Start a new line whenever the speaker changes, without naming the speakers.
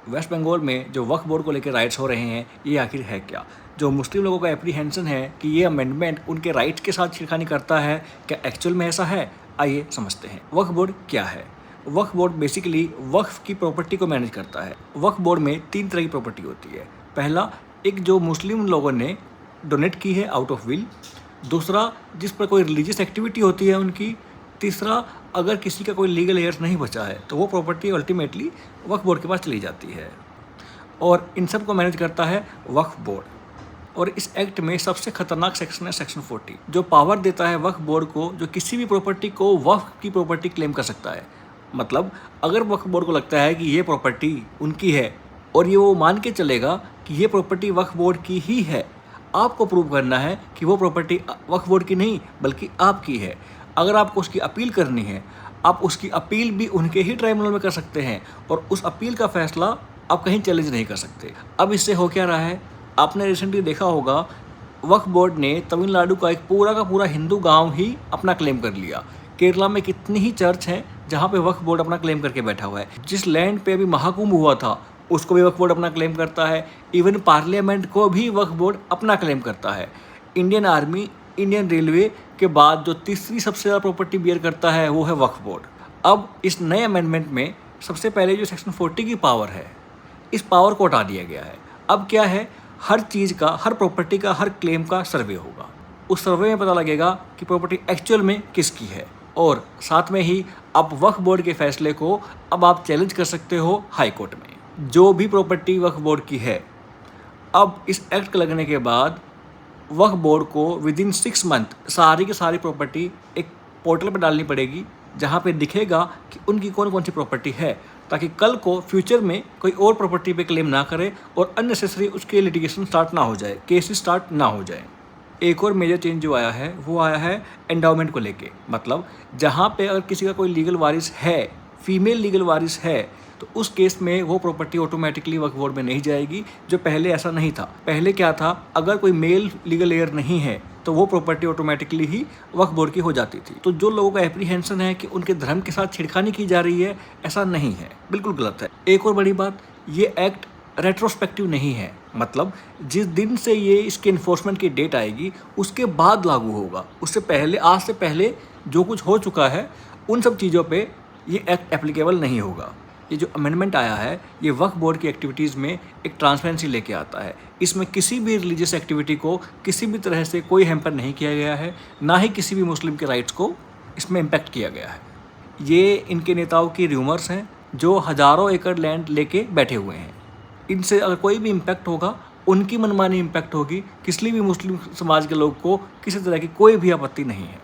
Waste Bengal में जो वक्फ board को लेकर राइट्स हो रहे हैं, ये आखिर है क्या? जो मुस्लिम लोगों का एप्रीहेंशन है कि ये अमेंडमेंट उनके राइट्स के साथ छेड़खानी करता है, क्या एक्चुअल में ऐसा है? आइए समझते हैं। वक्फ बोर्ड क्या है? वक्फ बोर्ड बेसिकली वक्फ की प्रॉपर्टी को मैनेज करता है। वक्फ बोर्ड में 3 तरह की प्रॉपर्टी होती है। पहला, एक जो मुस्लिम लोगों ने डोनेट की है आउट ऑफ विल। दूसरा, जिस पर कोई रिलीजियस एक्टिविटी होती है उनकी। तीसरा, अगर किसी का कोई लीगल हेयर्स नहीं बचा है तो वो प्रॉपर्टी अल्टीमेटली वक्फ बोर्ड के पास चली जाती है, और इन सब को मैनेज करता है वक्फ बोर्ड। और इस एक्ट में सबसे खतरनाक सेक्शन है सेक्शन 40, जो पावर देता है वक्फ बोर्ड को, जो किसी भी प्रॉपर्टी को वक्फ की प्रॉपर्टी क्लेम कर सकता है। मतलब अगर वक्फ बोर्ड को लगता है कि ये प्रॉपर्टी उनकी है और ये वो मान के चलेगा कि ये प्रॉपर्टी वक्फ बोर्ड की ही है, आपको प्रूव करना है कि वो प्रॉपर्टी वक्फ बोर्ड की नहीं बल्कि आपकी है। अगर आपको उसकी अपील करनी है, आप उसकी अपील भी उनके ही ट्राइब्यूनल में कर सकते हैं, और उस अपील का फैसला आप कहीं चैलेंज नहीं कर सकते। अब इससे हो क्या रहा है, आपने रिसेंटली देखा होगा, वक्फ बोर्ड ने तमिलनाडु का एक पूरा पूरा हिंदू गांव ही अपना क्लेम कर लिया। केरला में कितनी ही चर्च हैं जहां पे वक्फ बोर्ड अपना क्लेम करके बैठा हुआ है। जिस लैंड पे अभी महाकुंभ हुआ था उसको भी वक्फ बोर्ड अपना क्लेम करता है। इवन पार्लियामेंट को भी वक्फ बोर्ड अपना क्लेम करता है। इंडियन आर्मी, इंडियन रेलवे के बाद जो तीसरी सबसे ज़्यादा प्रॉपर्टी बियर करता है वो है वक्फ बोर्ड। अब इस नए अमेंडमेंट में सबसे पहले जो सेक्शन 40 की पावर है, इस पावर को हटा दिया गया है। अब क्या है, हर चीज़ का, हर प्रॉपर्टी का, हर क्लेम का सर्वे होगा। उस सर्वे में पता लगेगा कि प्रॉपर्टी एक्चुअल में किसकी है, और साथ में ही आप वक्फ बोर्ड के फैसले को अब आप चैलेंज कर सकते हो हाई कोर्ट में। जो भी प्रॉपर्टी वक्फ बोर्ड की है, अब इस एक्ट लगने के बाद वक्फ बोर्ड को विदिन 6 मंथ सारी की सारी प्रॉपर्टी एक पोर्टल पर डालनी पड़ेगी, जहाँ पे दिखेगा कि उनकी कौन कौन सी प्रॉपर्टी है, ताकि कल को फ्यूचर में कोई और प्रॉपर्टी पे क्लेम ना करे और अननेसेसरी उसके लिटिगेशन स्टार्ट ना हो जाए, केसेस स्टार्ट ना हो जाए। एक और मेजर चेंज जो आया है वो आया है एंडाउमेंट को लेके। मतलब जहाँ पे अगर किसी का कोई लीगल वारिस है, फीमेल लीगल वारिस है, तो उस केस में वो प्रॉपर्टी ऑटोमेटिकली वक्फ बोर्ड में नहीं जाएगी, जो पहले ऐसा नहीं था। पहले क्या था, अगर कोई मेल लीगल हेयर नहीं है तो वो प्रॉपर्टी ऑटोमेटिकली ही वक्फ बोर्ड की हो जाती थी। तो जो लोगों का एप्रीहेंशन है कि उनके धर्म के साथ छेड़खानी की जा रही है, ऐसा नहीं है, बिल्कुल गलत है। एक और बड़ी बात, ये एक्ट रेट्रोस्पेक्टिव नहीं है। मतलब जिस दिन से ये इसके इन्फोर्समेंट की डेट आएगी उसके बाद लागू होगा। उससे पहले, आज से पहले जो कुछ हो चुका है उन सब चीज़ों पे ये एक्ट एप्लीकेबल नहीं होगा। ये जो अमेंडमेंट आया है, ये वक्फ बोर्ड की एक्टिविटीज़ में एक ट्रांसपेरेंसी लेके आता है। इसमें किसी भी रिलीजियस एक्टिविटी को किसी भी तरह से कोई हैम्पर नहीं किया गया है, ना ही किसी भी मुस्लिम के राइट्स को इसमें इम्पेक्ट किया गया है। ये इनके नेताओं की र्यूमर्स हैं जो हज़ारों एकड़ लैंड लेके बैठे हुए हैं। इनसे अगर कोई भी इम्पैक्ट होगा, उनकी मनमानी इम्पैक्ट होगी, किसी भी मुस्लिम समाज के लोग को किसी तरह की कोई भी आपत्ति नहीं है।